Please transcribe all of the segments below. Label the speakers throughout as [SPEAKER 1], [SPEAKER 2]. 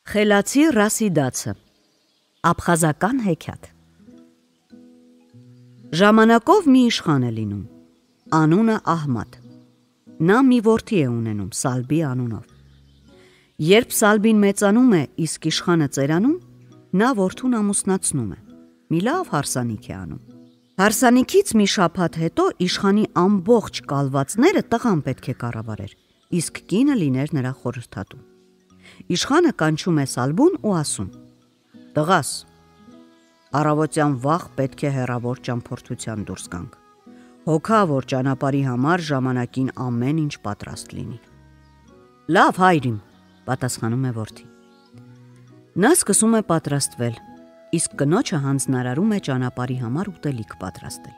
[SPEAKER 1] Խելացի Ռասիդացը, աբխազական հեքիաթ։ Ժամանակով մի իշխան է լինում, անունը Ահմադ։ Նա մի որդի է ունենում Սալբի անունով։ Երբ Սալբին մեծանում է, իսկ իշխանը ծերանում, նա որդուն ամուսնացնում է, մի լավ հարսանիք է անում։ Հարսանիքից մի շաբաթ հետո իշխանի ամբողջ կալվածները տղան պետք է կառավարեր, իսկ կինը լիներ նրա խորհրդատու։ Իշխանը կանչում է Սալբուն ու ասում. «Տղաս, առավոտյան վաղ պետք է հեռավոր ճամփորդության դուրս գանք։ Հոգա, որ ճանապարհի համար ժամանակին ամեն ինչ պատրաստ լինի»։ «Լավ, հայր իմ», պատասխանում է որդին։ Նա սկսում է պատրաստվել, իսկ կնոջը հանձնարարում է ճանապարհի համար ուտելիք պատրաստել։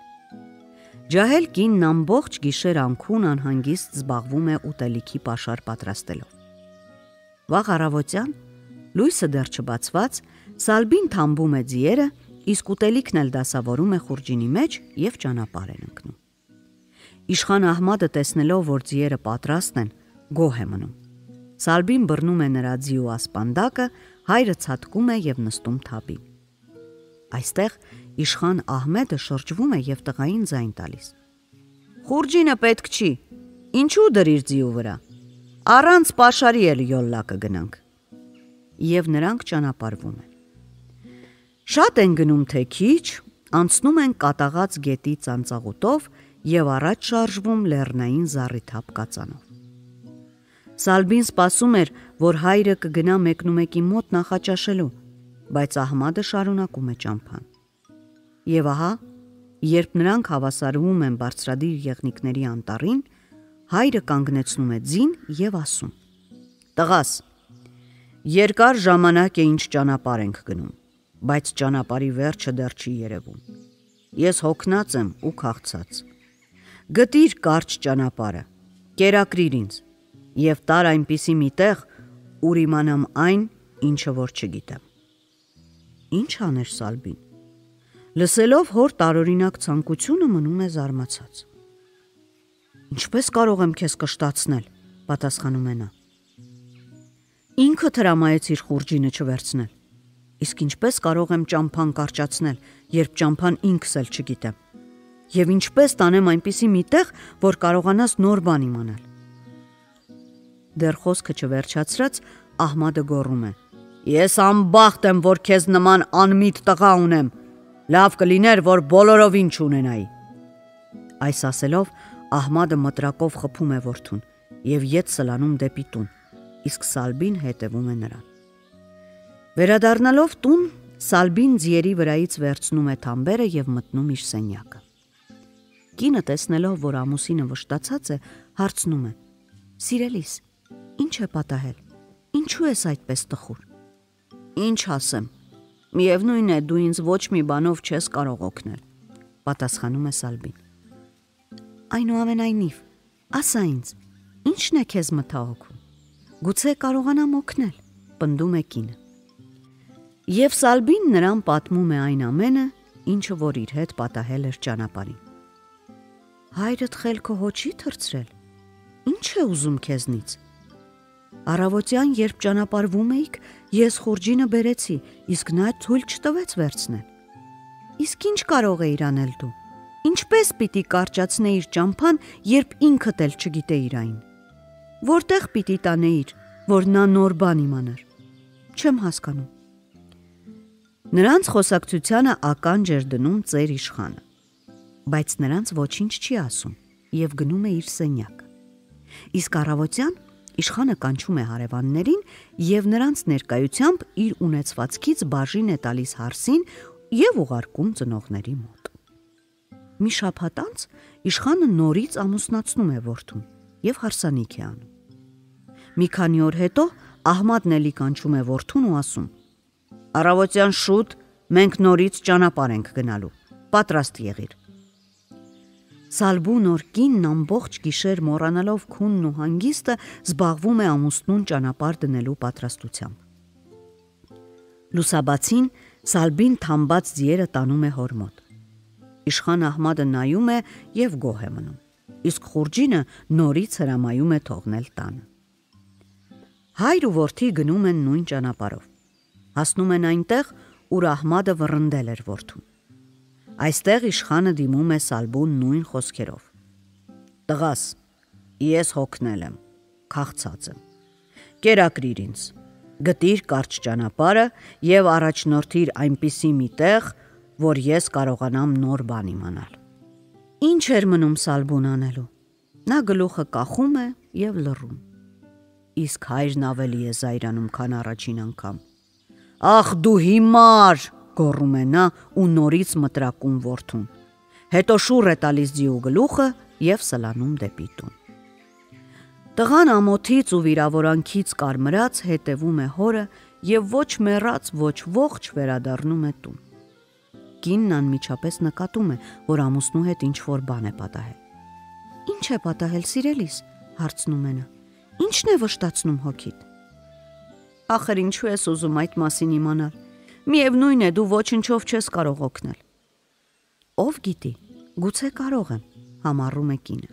[SPEAKER 1] Ջահել կինն ամբողջ գիշեր անքուն անհանգիստ զբաղվում է ուտելիքի պաշար պատրաստելով։ Վաղ առավոտյան, լույսը դեռ չբացված, Սալբին թամբում է ձիերը, իսկ ուտելիքն էլ դասավորում է խուրջինի մեջ և ճանապարհ են ընկնում։ Իշխան Ահմադը տեսնելով, որ ձիերը պատրաստ են, գոհ է մնում։ Սալբին բռնում է նրա ձիու ասպանդակը, հայրը ցատկում է և նստում թաբին։ Այստեղ իշխան Ահմեդը շրջվում է և տղային ձայն տալիս. «Խուրջինը պետք չի, ինչու դրիր ձիու վրա, առանց պաշարի էլ յոլլա կգնանք»։ Եվ նրանք ճանապարհվում են։ Շատ են գնում, թե քիչ, անցնում են կատաղած գետի ծանծաղուտով և առաջ շարժվում լեռնային զառիթափ կածանով։ Սալբին սպասում էր, որ հայրը կգնա մեկնումեկի մոտ նախաճաշելու, բայց Ահմադը շարունակում է ճամփան։ Եվ ահա, երբ նրանք հավասարվում են բարձրադիր եղնիկների անտառին, հայրը կանգնեցնում է ձին և ասում. «Տղաս, երկար ժամանակ է ինչ ճանապարհ ենք գնում, բայց ճանապարհի վերջը դեռ չի երևում։ Ես հոգնած եմ ու քաղցած։ Գտիր կարճ ճանապարհը, կերակրիր ինձ և տար այնպիսի մի տեղ, ուր իմանամ այն, ինչը որ չգիտեմ»։ Ինչ աներ Սալբին։ Լսելով հոր տարօրինակ ցանկությունը մնում է զարմացած։ «Ինչպես կարող եմ քեզ կշտացնել», պատասխանում է նա։ «Ինքդ հրամայեցիր խուրջինը չվերցնել, իսկ ինչպես կարող եմ ճամփան կարճացնել, երբ ճամփան ինքս էլ չգիտեմ, և ինչպես տանեմ այնպիսի մի տեղ, որ կարողանաս նոր բան իմանալ»։ Դեռ խոսքը չվերջացրած, Ահմադը գոռում է. «Ես անբախտ եմ, որ քեզ նման անմիտ տղա ունեմ, լավ կլիներ, որ բոլորովին չունենայի»։ Այս ասելով, Ահմադը մտրակով խփում է որդուն և ետ սլանում դեպի տուն, իսկ Սալբին հետևում է նրան։ Վերադառնալով տուն, Սալբին ձիերի վրայից վերցնում է թամբերը և մտնում իր սենյակը։ Կինը տեսնելով, որ ամուսինը վշտացած է, հարցնում է. «Սիրելիս, ինչ է պատահել, ինչու ես այդպես տխուր»։ «Ինչ ասեմ, միևնույն է, դու ինձ ոչ մի բանով չես կարող օգնել», պատասխանում է Սալբին։ «Այնուամենայնիվ, ասա ինձ, ի՞նչն է քեզ մտահոգում, գուցե կարողանամ օգնել», պնդում է կինը։ Եվ Սալբին նրան պատմում է այն ամենը, ինչը որ իր հետ պատահել էր ճանապարհին։ «Հայրդ խելքը հո չի թռցրել, ի՞նչ է ուզում քեզնից։ Առավոտյան, երբ ճանապարհվում էիք, ես խուրջինը բերեցի, իսկ նա թույլ չտվեց վերցնել։ Իսկ ինչ կարող էիր անել դու։ Ինչպես պիտի կարճացնեիր ճամփան, երբ ինքդ էլ չգիտեիր այն։ Որտեղ պիտի տանեիր, որ նա նոր բան իմանար։ Չեմ հասկանում»։ Նրանց խոսակցությանը ականջ էր դնում ծեր իշխանը, բայց նրանց ոչինչ չի ասում և գնում է իր սենյակը։ Իսկ առավոտյան իշխանը կանչում է հարևաններին և նրանց ներկայությամբ իր ունեցվածքից բաժին է տալիս հարսին և ուղարկում ծնողների մոտ։ Մի շաբաթ անց իշխանը նորից ամուսնացնում է որդուն և հարսանիք է անում։ Մի քանի օր հետո Ահմադն էլի կանչում է որդուն ու ասում. «Առավոտյան շուտ մենք նորից ճանապարհ ենք գնալու, պատրաստ եղիր»։ Սալբու նոր կինն ամբողջ գիշեր մոռանալով քունն ու հանգիստը զբաղվում է ամուսնուն ճանապարհ դնելու պատրաստությամբ։ Լուսաբացին Սալբին թամբած ձիերը տանում է հոր մոտ։ Իշխան Ահմադը նայում է և գոհ է մնում, իսկ խուրջինը նորից հրամայում է թողնել տանը։ Հայր ու որդի գնում են նույն ճանապարհով։ Հասնում են այնտեղ, ուր Ահմադը վռնդել էր որդուն։ Այստեղ իշխանը դիմում է Սալբուն նույն խոսքերով. «Տղաս, ես հոգնել եմ, քաղցած եմ։ Կերակրիր ինձ, գտիր կարճ ճանապարհը եւ առաջնորդիր այնպիսի մի տեղ, որ ես կարողանամ նոր բան իմանալ»։ Ինչ էր մնում Սալբուն անելու։ Նա գլուխը կախում է եւ լռում։ Իսկ հայրն ավելի է զայրանում, քան առաջին անգամ։ «Ախ դու հիմար», գոռում է նա ու նորից մտրակում որդուն։ Հետո շուռ է տալիս ձիու գլուխը եւ սլանում դեպի տուն։ Տղան ամոթից ու վիրավորանքից կարմրած հետևում է հորը եւ ոչ մեռած, ոչ ողջ վերադառնում է տուն։ Կինն անմիջապես նկատում է, որ ամուսնու հետ ինչ-որ բան է պատահել։ «Ինչ է պատահել, սիրելիս», հարցնում է նա։ «Ինչն է վշտացնում հոգիդ»։ «Ախր ինչու ես ուզում այդ մասին իմանալ։ Միևնույն է, դու ոչնչով չես կարող օգնել»։ «Ով գիտի, գուցե կարող եմ», համառում է կինը։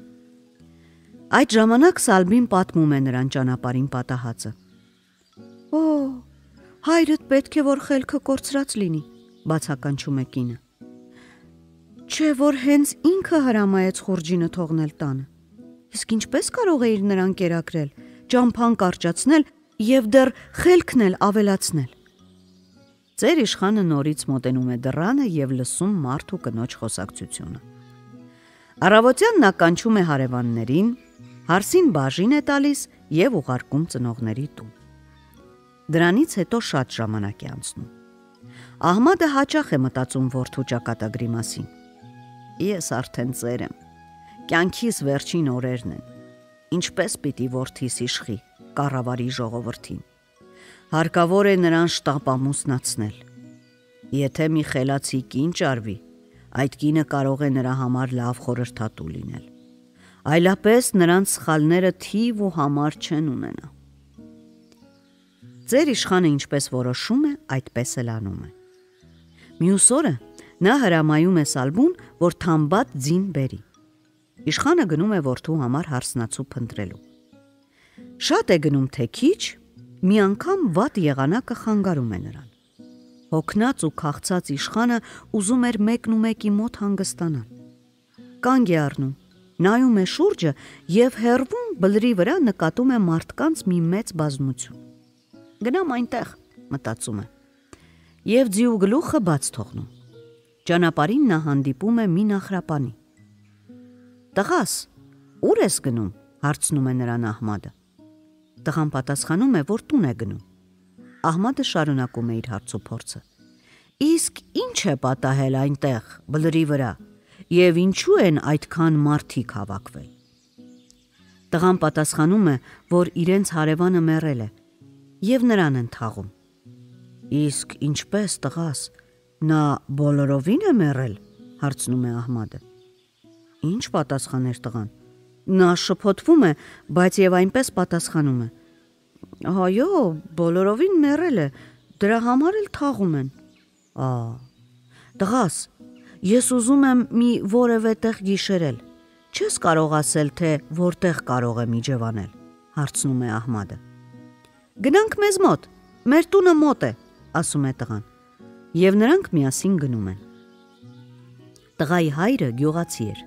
[SPEAKER 1] Այդ ժամանակ Սալբին պատմում է նրան ճանապարհին պատահածը։ «Օ, հայրդ պետք է որ խելքը կորցրած լինի», բացականչում է կինը։ «Չէ որ հենց ինքը հրամայեց խուրջինը թողնել տանը։ Իսկ ինչպես կարող էիր նրան կերակրել, ճամփան կարճացնել եւ դեռ խելքն էլ ավելացնել»։ Ձեր իշխանը նորից մոտենում է դռանը եւ լսում մարդ ու կնոջ խոսակցությունը։ Առավոտյան նա կանչում է հարևաններին, հարսին բաժին է տալիս եւ ուղարկում ծնողների տուն։ Դրանից հետո շատ ժամանակ է անցնում։ Ահմադը հաճախ է մտածում որդու ճակատագրի մասին։ Ես արդեն ծեր եմ, կյանքիս վերջին օրերն են, ինչպես պիտի որդիս իշխի կառավարի ժողովրդին։ Հարկավոր է նրան շտապ ամուսնացնել։ Եթե մի խելացի կին ճարվի, այդ կինը կարող է նրա համար լավ խորհրդատու լինել։ Այլապես նրանց սխալները թիվ ու համար չեն ունենա։ Ձեր իշխանը ինչպես որոշում է, այդպես էլ անում է։ Մյուս օրը նա հրամայում է Սալբուն, որ թամբատ ձին բերի։ Իշխանը գնում է որդու համար հարսնացու փնտրելու։ Շատ է գնում թե քիչ, մի անգամ վատ եղանակը խանգարում է նրան։ Հոգնած ու քաղցած իշխանը ուզում էր մեկնումեկի մոտ հանգստանալ։ Կանգ է առնում, նայում է շուրջը եւ հեռվում բլրի վրա նկատում է մարդկանց մի մեծ բազմություն։ Գնամ այնտեղ, մտածում է, եւ ձիու գլուխը բաց թողնում։ Ճանապարհին նա հանդիպում է մի նախրապանի։ «Տղաս, ուր ես գնում», հարցնում է նրան Ահմադը։ Տղան պատասխանում է, որ տուն է գնում։ Ահմադը շարունակում է իր հարցուփորձը։ «Իսկ ինչ է պատահել այնտեղ, բլրի վրա, եւ ինչու են այդքան մարդիկ հավաքվել»։ Տղան պատասխանում է, որ իրենց հարևանը մեռել է եւ նրան են թաղում։ «Իսկ ինչպես, տղաս, նա բոլորովին է մեռել», հարցնում է Ահմադը։ «Ինչ», պատասխաներ տղան։ Նա շփոթվում է, բայց եւ այնպես պատասխանում է. «Այո, բոլորովին մեռել է, դրա համար էլ թաղում են»։ «Տղաս, ես ուզում եմ մի որևէ տեղ գիշերել, չես կարող ասել, թե որտեղ կարող եմ իջևանել», հարցնում է Ահմադը։ «Գնանք մեզ մոտ, մեր տունը մոտ է», ասում է տղան, եւ նրանք միասին գնում են։ Տղայի հայրը գյուղացի էր։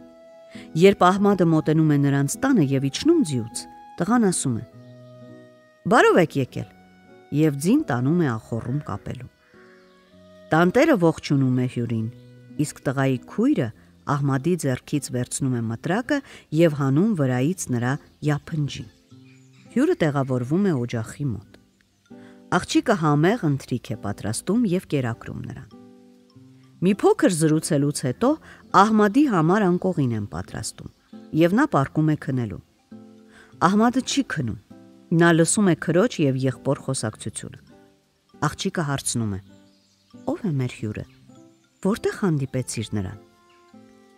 [SPEAKER 1] Երբ Ահմադը մոտենում է նրանց տանը եւ իջնում ձիուց, տղան ասում է. «Բարով եք եկել» եւ ձին տանում է ախոռում կապելու։ Տանտերը ողջունում է հյուրին, իսկ տղայի քույրը Ահմադի ձեռքից վերցնում է մտրակը եւ հանում վրայից նրա յափնջին։ Հյուրը տեղավորվում է օջախի մոտ։ Աղջիկը համեղ ընթրիք է պատրաստում եւ կերակրում նրան։ Մի փոքր զրուցելուց հետո Ահմադի համար անկողին են պատրաստում եւ նա պառկում է քնելու։ Ահմադը չի քնում, նա լսում է քրոջ եւ եղբոր խոսակցությունը։ Աղջիկը հարցնում է. «Ո՞վ է մեր հյուրը, որտեղ հանդիպեցիր նրան»։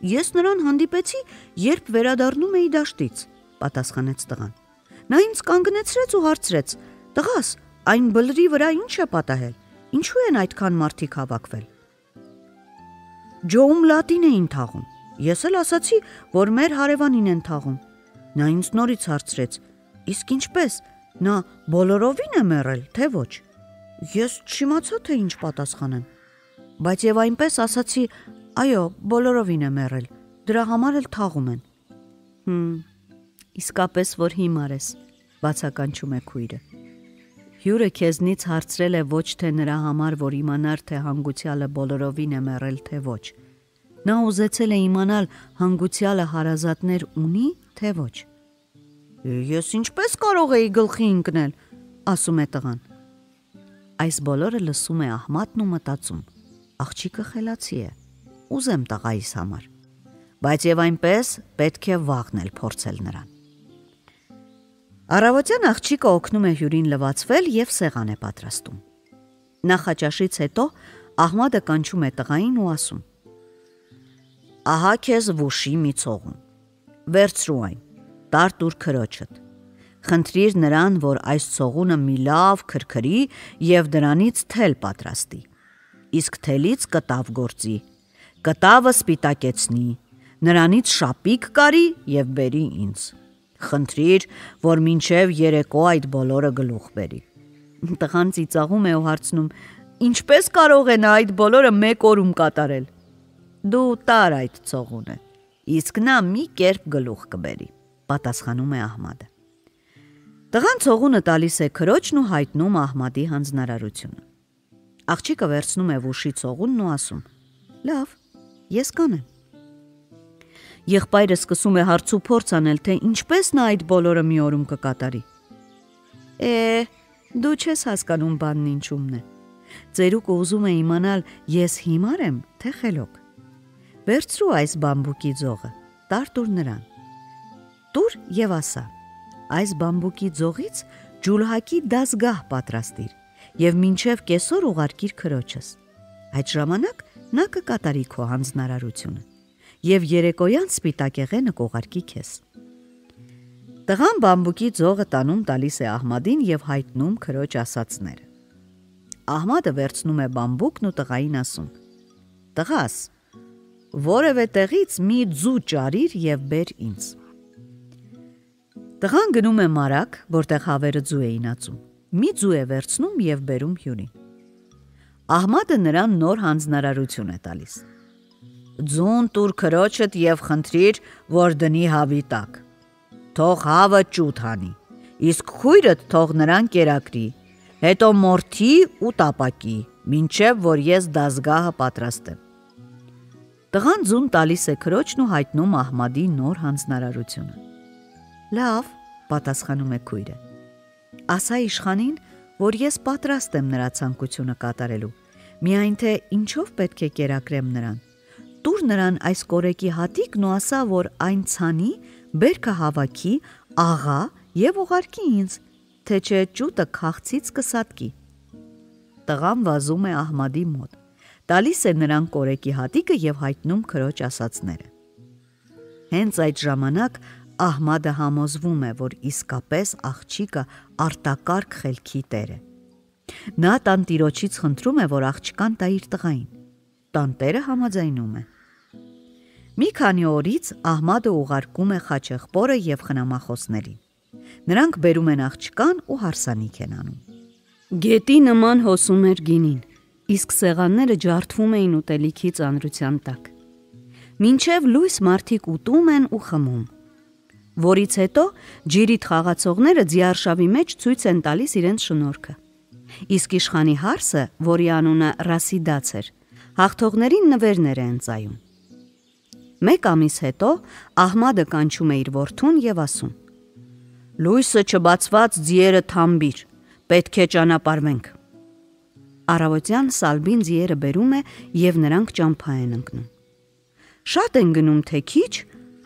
[SPEAKER 1] «Ես նրան հանդիպեցի, երբ վերադառնում էի դաշտից», պատասխանեց տղան։ «Նա ինձ կանգնեցրեց ու հարցրեց. «Տղաս, այն բլրի վրա ինչ է պատահել, ինչու են այդքան մարդիկ հավաքվել»։ Ջոում լատին էին թաղում, ես էլ ասացի, որ մեր հարևանին են թաղում։ Նա ինձ նորից հարցրեց. «Իսկ ինչպես, Նա բոլորովին է մեռել, թե ոչ։ Ես չիմացա, թե ինչ պատասխանեմ։ Բայց եւ այնպես ասացի, այո, բոլորովին է մեռել։ Դրա համար էլ թաղում են։ Իսկապես որ հիմար ես, բացականչում է քույրը։ Հյուրը քեզնից հարցրել է ոչ թե նրա համար, որ իմանար, թե հանգուցյալը բոլորովին է մեռել, թե ոչ։ Նա ուզեցել է իմանալ հանգուցյալը հարազատներ ունի, թե ոչ։ Ես ինչպես կարող էի գլխի ընկնել, ասում է տղան։ Այս բոլորը լսում է Ահմադն ու մտածում. աղջիկը խելացի է, ուզեմ տղայիս համար, բայց եւ այնպես պետք է վաղն էլ փորձել նրան։ Առավոտյան աղջիկը օգնում է հյուրին լվացվել եւ սեղան է պատրաստում։ Նախաճաշից հետո Ահմադը կանչում է տղային ու ասում. Ահա քեզ վուշի մի ցողուն։ Վերցրու այն, տար տուր քրոջդ։ Խնդրիր նրան, որ այս ցողունը մի լավ քրքրի եւ դրանից թել պատրաստի։ Իսկ թելից կտավ գործի, կտավը սպիտակեցնի, նրանից շապիկ կարի եւ բերի ինձ։ Խնդրիր, որ մինչև երեկո այդ բոլորը գլուխ բերի։ Տղան ծիծաղում է ու հարցնում. Ինչպես կարող է նա այդ բոլորը մեկ օրում կատարել։ Դու տար այդ ցողունը, իսկ նա մի կերպ գլուխ կբերի, պատասխանում է Ահմադը։ Տղան ցողունը տալիս է քրոջն ու հայտնում Ահմադի հանձնարարությունը։ Աղջիկը վերցնում է վուշի ցողունն ու ասում. Լավ, ես կանեմ։ Եղբայրը սկսում է հարց ու փորձ անել, թե ինչպես նա այդ բոլորը մի օրում կկատարի։ Դու չես հասկանում բանն ինչումն է։ Ծերուկը ուզում է իմանալ, ես հիմար եմ, թե խելոք։ Վերցրու այս բամբուկի ձողը, տար տուր նրան։ Տուր եւ ասա. այս բամբուկի ձողից ջուլհակի դազգահ պատրաստիր եւ մինչեւ կեսօր ուղարկիր քրոջս։ Այդ ժամանակ նա կկատարի քո հանձնարարությունը եւ երեկոյան սպիտակեղենը կուղարկի քեզ։ Տղան բամբուկի ձողը տանում տալիս է Ահմադին եւ հայտնում քրոջ ասածները։ Ահմադը վերցնում է բամբուկն ու տղային ասում. Տղաս, որևէ տեղից մի ձու ճարիր եւ բեր ինձ։ Տղան գնում է մարակ, որտեղ հավերը ձու էին ածում։ Մի ձու է վերցնում եւ բերում հյուրին։ Ահմադը նրան նոր հանձնարարություն է տալիս։ Ձուն տուր քրոջդ եւ խնդրիր, որ դնի հավի տակ։ Թող հավը ճուտ հանի, իսկ քույրդ թող նրան կերակրի, հետո մորթի ու տապակի, մինչև որ ես դազգահը պատրաստեմ։ Տղան ձուն տալիս է քրոջն ու հայտնում Ահմադի նոր հանձնարարությունը։ Լավ, պատասխանում է քույրը։ Ասա իշխանին, որ ես պատրաստ եմ նրա ցանկությունը կատարելու, միայն թե ինչով պետք է կերակրեմ նրան։ Տուր նրան այս կորեկի հատիկն ու ասա, որ այն ցանի, բերքը հավաքի, աղա եւ ուղարկի ինձ, թե չէ ճուտը քաղցից կսատկի։ Տղան վազում է Ահմադի մոտ, տալիս է նրան կորեկի հատիկը եւ հայտնում քրոջ ասածները։ Հենց այդ ժամանակ Ահմադը համոզվում է, որ իսկապես աղջիկը արտակարգ խելքի տեր է։ Նա տանտիրոջից խնդրում է, որ աղջկան տա իր տղային։ Տանտերը համաձայնում է։ Մի քանի օրից Ահմադը ուղարկում է խաչեղբորը եւ խնամախոսներին։ Նրանք բերում են աղջկան ու հարսանիք են անում։ Գետի նման հոսում էր գինին, իսկ սեղանները ջարդվում էին ուտելիքի ծանրության տակ։ Մինչև լույս մարդիկ ուտում են ու խմում, որից հետո ջիրիդ խաղացողները ձիարշավի մեջ ցույց են տալիս իրենց շնորհքը։ Իսկ իշխանի հարսը, որի անունը Ռասիդաց էր, հաղթողներին նվերներ է ընծայում։ Մեկ ամիս հետո Ահմադը կանչում է իր որդուն եւ ասում. Լույսը չբացված ձիերը թամբիր, պետք է ճանապարհվենք։ Առավոտյան Սալբին ձիերը բերում է եւ նրանք ճամփա են ընկնում։ Շատ են գնում թե քիչ,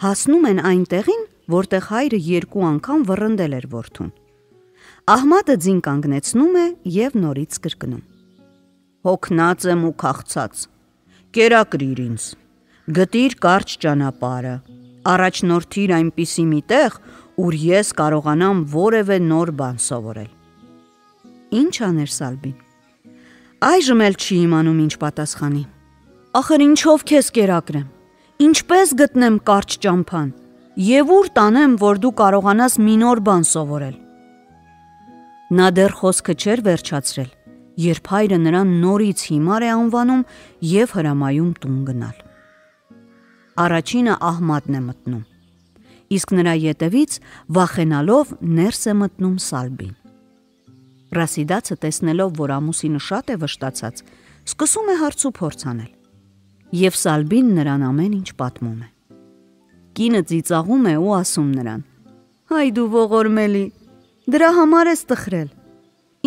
[SPEAKER 1] հասնում են այն տեղին, որտեղ հայրը 2 անգամ վռնդել էր որդուն։ Ահմադը ձին կանգնեցնում է եւ նորից կրկնում. Հոգնած եմ ու քաղցած, կերակրիր ինձ, գտիր կարճ ճանապարհը, առաջնորդիր այնպիսի մի տեղ, ուր ես կարողանամ որևէ նոր բան սովորել։ Ինչ աներ Սալբին։ Այժմ էլ չի իմանում ինչ պատասխանի։ Ախր ինչով քեզ կերակրեմ, ինչպես գտնեմ կարճ ճամփան, եւ ուր տանեմ, որ դու կարողանաս մի նոր բան սովորել։ Նա դեռ խոսքը չէր վերջացրել, երբ հայրը նրան նորից հիմար է անվանում և հրամայում տուն գնալ։ Առաջինը Ահմադն է մտնում, իսկ նրա ետևից վախենալով ներս է մտնում Սալբին։ Ռասիդացը տեսնելով, որ ամուսինը շատ է վշտացած, սկսում է հարց ու փորձ անել, և Սալբին նրան ամեն ինչ պատմում է։ Կինը ծիծաղում է ու ասում նրան. «Հայ դու ողորմելի, դրա համար ես տխրել,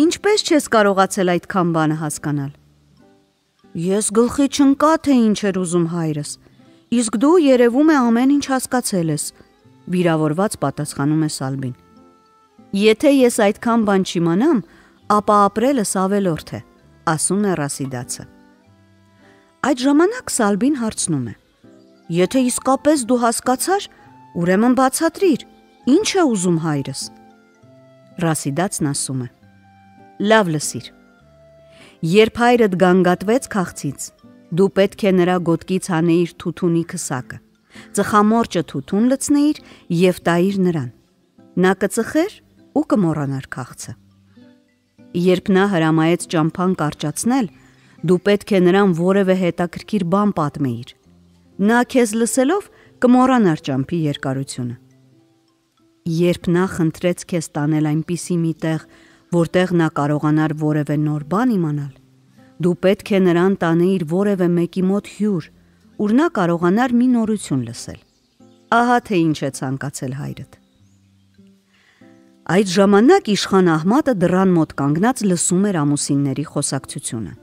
[SPEAKER 1] ինչպես չես կարողացել այդքան բանը հասկանալ»։ Ես գլխի չընկա, թե ինչ էր ուզում հայրս, իսկ դու երևում է ամեն ինչ հասկացել ես, վիրավորված պատասխանում է Սալբին։ Եթե ես այդքան բան չիմանամ, ապա ապրելս ավելորդ է, ասում է Ռասիդացը։ Այդ ժամանակ Սալբին հարցնում է. Եթե իսկապես դու հասկացար, ուրեմն բացատրիր, ինչ է ուզում հայրս։ Ռասիդացն ասում է. լավ լսիր, երբ հայրդ գանգատվեց քաղցից, դու պետք է նրա գոտկից հանեիր թութունի քսակը, ծխամորճը թութուն լցնեիր և տայիր նրան, նա կծխեր ու կմոռանար քաղցը։ Երբ նա հրամայեց ճամփան կարճացնել, դու պետք է նրան որևէ հետաքրքիր բան պատմեիր, նա քեզ լսելով կմոռանար ճամփի երկարությունը։ Երբ նա խնդրեց քեզ տանել այնպիսի մի տեղ, որտեղ նա կարողանար որևէ նոր բան իմանալ, դու պետք է նրան տանեիր որևէ մեկի մոտ հյուր, ուր նա կարողանար մի նորություն լսել։ Ահա թե ինչ է ցանկացել հայրդ։ Այդ ժամանակ իշխան Ահմադը դռան մոտ կանգնած լսում էր ամուսինների խոսակցությունը։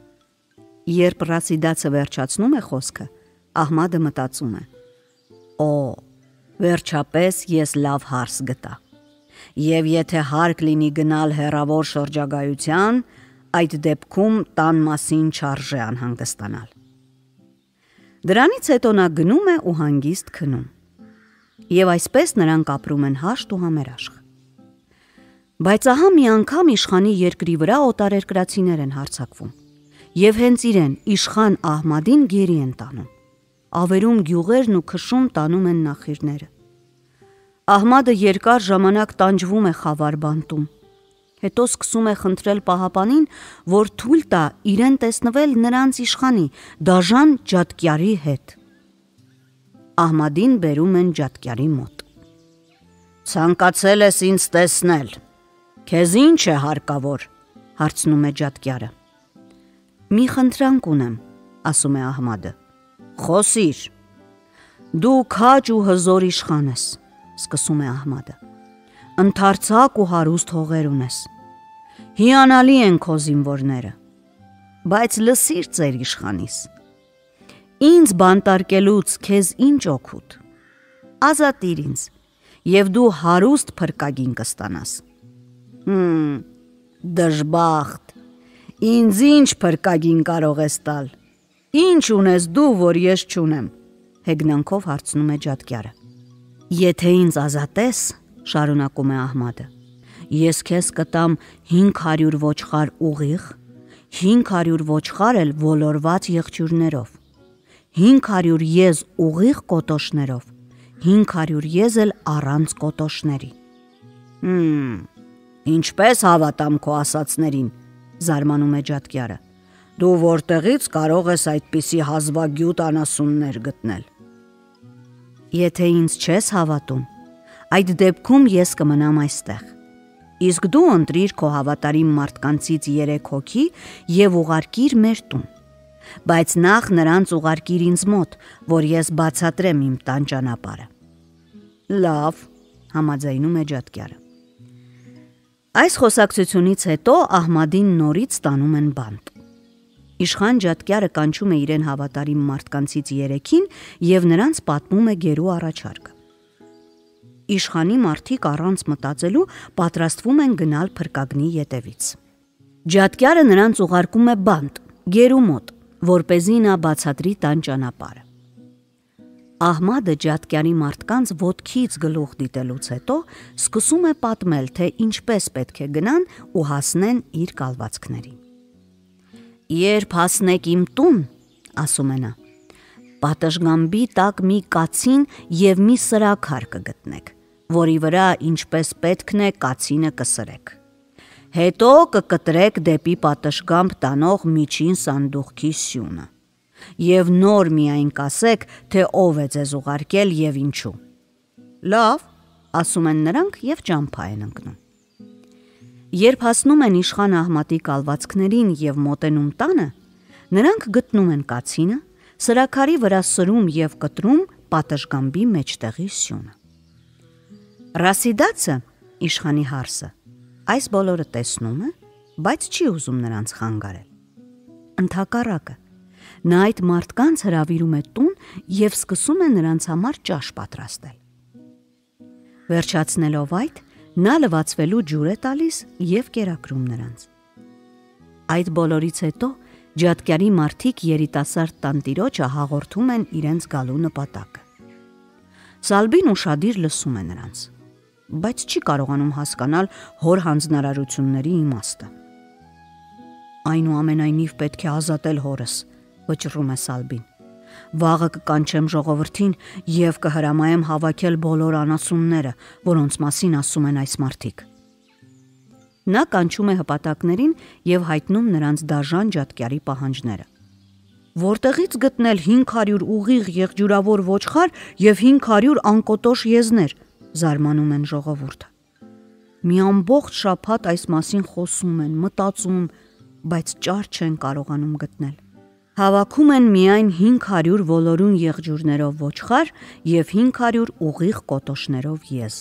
[SPEAKER 1] Երբ Ռասիդացը վերջացնում է խոսքը, Ահմադը մտածում է. Օ, վերջապես ես լավ հարս գտա, և եթե հարկ լինի գնալ հեռավոր շրջագայության, այդ դեպքում տան մասին չարժե անհանգստանալ։ Դրանից հետո նա գնում է ու հանգիստ քնում, և այսպես նրանք ապրում են հաշտ ու համերաշխ։ Բայց ահա մի անգամ իշխանի երկրի վրա օտարերկրացիներ են հարձակվում, և հենց իրեն իշխան Ահմադին գերի են տանում, ավերում գյուղերն ու քշում տանում են նախիրները։ Ահմադը երկար ժամանակ տանջվում է խավար բանտում, հետո սկսում է խնդրել պահապանին, որ թույլ տա իրեն տեսնվել նրանց իշխանի դաժան ջատկյարի հետ։ Ահմադին բերում են ջատկյարի մոտ։ Ցանկացել ես ինձ տեսնել, քեզ ինչ է հարկավոր, հարցնում է ջատկյարը։ Մի խնդրանք ունեմ, ասում է Ահմադը։ Խոսիր։ Դու քաջ ու հզոր իշխան ես, սկսում է Ահմադը, ընդարձակ ու հարուստ հողեր ունես, հիանալի են քո զինվորները, բայց լսիր ծեր իշխանիս, ինձ բանտարկելուց քեզ ինչ օգուտ, ազատիր ինձ, և դու հարուստ փրկագին կստանաս։ Դժբախտ, ինձ ինչ փրկագին կարող ես տալ, ինչ ունես դու, որ ես չունեմ, հեգնանքով հարցնում է ջատկյարը։ Եթե ինձ ազատես, շարունակում է Ահմադը, ես քեզ կտամ 500 ոչխար ուղիղ, 500 ոչխար էլ ոլորված եղջյուրներով, 500 եզ ուղիղ կոտոշներով, 500 եզ էլ առանց կոտոշների։ Ինչպես հավատամ քո ասածներին, զարմանում է ջատկյարը, դու որտեղից կարող ես այդպիսի հազվագյուտ անասուններ գտնել։ Եթե ինձ չես հավատում, այդ դեպքում ես կմնամ այստեղ, իսկ դու ընտրիր քո հավատարիմ մարդկանցից 3 հոգի և ուղարկիր մեր տուն, բայց նախ նրանց ուղարկիր ինձ մոտ, որ ես բացատրեմ իմ տան ճանապարհը։ Լավ, համաձայնում է ջատկյարը։ Այս խոսակցությունից հետո Ահմադին նորից տանում են բանտ։ Իշխան ջատկյարը կանչում է իրեն հավատարիմ մարդկանցից 3-ին և նրանց պատմում է գերու առաջարկը։ Իշխանի մարդիկ առանց մտածելու պատրաստվում են գնալ փրկագնի ետևից։ Ջատկյարը նրանց ուղարկում է բանտ, գերու մոտ, որպեսզի նա բացատրի տան ճանապարհը։ Ահմադը ջատկյարի մարդկանց ոտքից գլուխ դիտելուց հետո սկսում է պատմել, թե ինչպես պետք է գնան ու հասնեն իր կալվածքներին։ Երբ հասնեք իմ տուն, ասում է նա, պատշգամբի տակ մի կացին և մի սրաքար կգտնեք, որի վրա ինչպես պետքն է կացինը կսրեք։ հետո կկտրեք դեպի պատշգամբ տանող միջին սանդուղքի սյունը եւ նոր միայն կասեք, թե ով է ձեզ ուղարկել եւ ինչու։ Լավ, ասում են նրանք եւ ճամփա են ընկնում։ Երբ հասնում են իշխան Ահմատի կալվածքներին եւ մոտենում տանը, նրանք գտնում են կացինը, սրաքարի վրա սրում եւ կտրում պատշգամբի մեջտեղի սյունը։ Ռասիդացը, իշխանի հարսը, այս բոլորը տեսնում է, բայց չի ուզում նրանց խանգարել։ Ընդհակառակը, նա այդ մարդկանց հրավիրում է տուն եւ սկսում է նրանց համար ճաշ պատրաստել։ Վերջացնելով այդ, նա լվացվելու ջուր է տալիս եւ կերակրում նրանց։ Այդ բոլորից հետո ջատկյարի մարդիկ երիտասարդ տանտիրոջը հաղորդում են իրենց գալու նպատակը։ Սալբին ուշադիր լսում է նրանց, բայց չի կարողանում հասկանալ հոր հանձնարարությունների իմաստը։ Այնուամենայնիվ պետք է ազատել հորս, վճռում է Սալբին։ Վաղը կկանչեմ ժողովրդին եւ կհրամայեմ հավաքել բոլոր անասունները, որոնց մասին ասում են այս մարդիկ։ Նա կանչում է հպատակներին եւ հայտնում նրանց դաժան ջատկյարի պահանջները։ Որտեղից գտնել 500 ուղիղ եղջյուրավոր ոչխար եւ 500 անկոտոշ եզներ, զարմանում են ժողովուրդը։ Մի ամբողջ շաբաթ այս մասին խոսում են, մտածում, բայց ճար չեն կարողանում գտնել։ Հավաքում են միայն 500 ոլորուն եղջյուրներով ոչխար եւ 500 ուղիղ կոտոշներով եզ։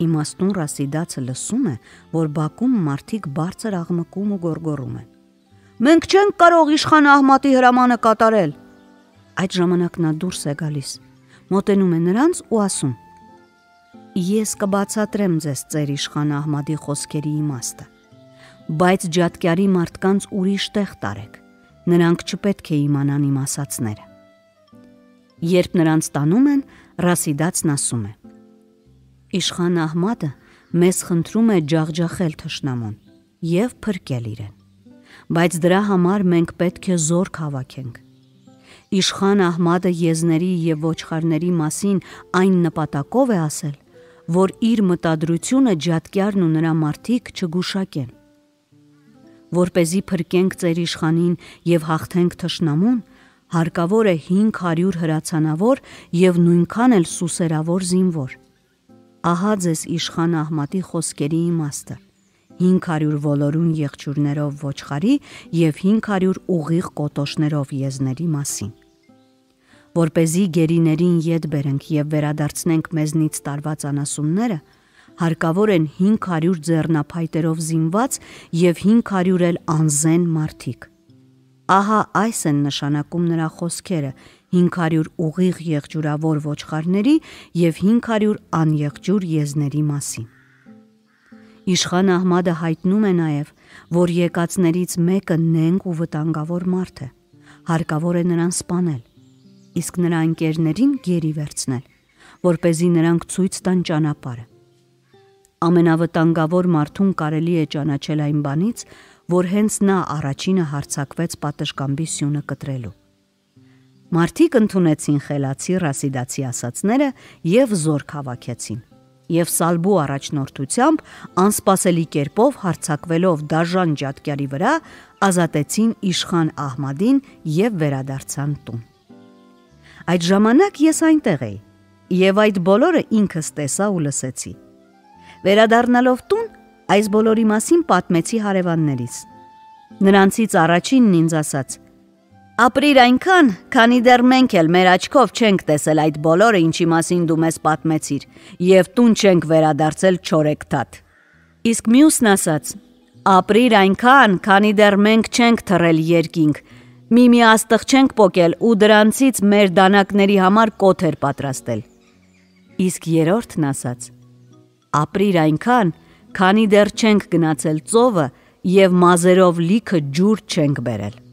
[SPEAKER 1] Իմաստուն Ռասիդացը լսում է, որ բակում մարդիկ բարձր աղմկում ու գոռգոռում են։ Մենք չենք կարող իշխան Ահմատի հրամանը կատարել։ Այդ ժամանակ նա դուրս է գալիս, մոտենում է նրանց ու ասում. Ես կբացատրեմ ձեզ ծեր իշխան Ահմադի խոսքերի իմաստը, բայց ջատկյարի մարդկանց ուրիշ տեղ տարեք, նրանք չպետք է իմանան իմ ասածները։ Երբ նրանց տանում են, Ռասիդացն ասում է. Իշխան Ահմադը մեզ խնդրում է ջախջախել թշնամուն եւ փրկել իրեն, բայց դրա համար մենք պետք է զորք հավաքենք։ Իշխան Ահմադը եզների եւ ոչխարների մասին այն նպատակով է ասել, որ իր մտադրությունը ջատկյարն ու նրա մարդիկ չգուշակեն։ Որպեսզի փրկենք ծեր իշխանին եւ հաղթենք թշնամուն, հարկավոր է 500 հրացանավոր եւ նույնքան էլ սուսերավոր զինվոր։ Ահա ձեզ իշխան Ահմատի խոսքերի իմաստը, 500 ոլորուն եղջյուրներով ոչխարի եւ 500 ուղիղ կոտոշներով եզների մասին։ Որպեսզի գերիներին ետ բերենք եւ վերադարձնենք մեզնից տարված անասունները, հարկավոր են 500 ձեռնափայտերով զինված եւ 500 էլ անզեն մարդիկ։ Ահա այս են նշանակում նրա խոսքերը 500 ուղիղ եղջյուրավոր ոչխարների եւ 500 անեղջյուր եզների մասին։ Իշխան Ահմադը հայտնում է նաեւ, որ եկածներից մեկը նենգ ու վտանգավոր մարդ է, հարկավոր է նրան սպանել, իսկ նրա ընկերներին գերի վերցնել, որպեսզի նրանք ցույց տան ճանապարհը։ Ամենավտանգավոր մարդուն կարելի է ճանաչել այն բանից, որ հենց նա առաջինը հարձակվեց պատշգամբի սյունը կտրելու։ Մարդիկ ընդունեցին խելացի Ռասիդացի ասածները եւ զորք հավաքեցին, եւ Սալբու առաջնորդությամբ անսպասելի կերպով հարձակվելով դաժան ջատկյարի վրա ազատեցին իշխան Ահմադին եւ վերադարձան տուն։ Այդ ժամանակ ես այնտեղ էի եւ այդ բոլորը ինքս տեսա ու լսեցի։ Վերադառնալով տուն, այս բոլորի մասին պատմեցի հարևաններիս։ Նրանցից առաջինն ինձ ասաց. Ապրիր այնքան, քանի դեռ մենք էլ մեր աչքով չենք տեսել այդ բոլորը, ինչի մասին դու մեզ պատմեցիր, եւ տուն չենք վերադարձել չորեքթաթ։ Իսկ մյուսն ասաց. Ապրիր այնքան, քանի դեռ մենք չենք թռել երկինք, մի աստղ չենք պոկել ու դրանցից մեր դանակների համար կոթեր պատրաստել։ Իսկ երրորդն ասաց. Ապրիր այնքան, քանի դեռ չենք գնացել ծովը եւ մազերով լիքը ջուր չենք բերել։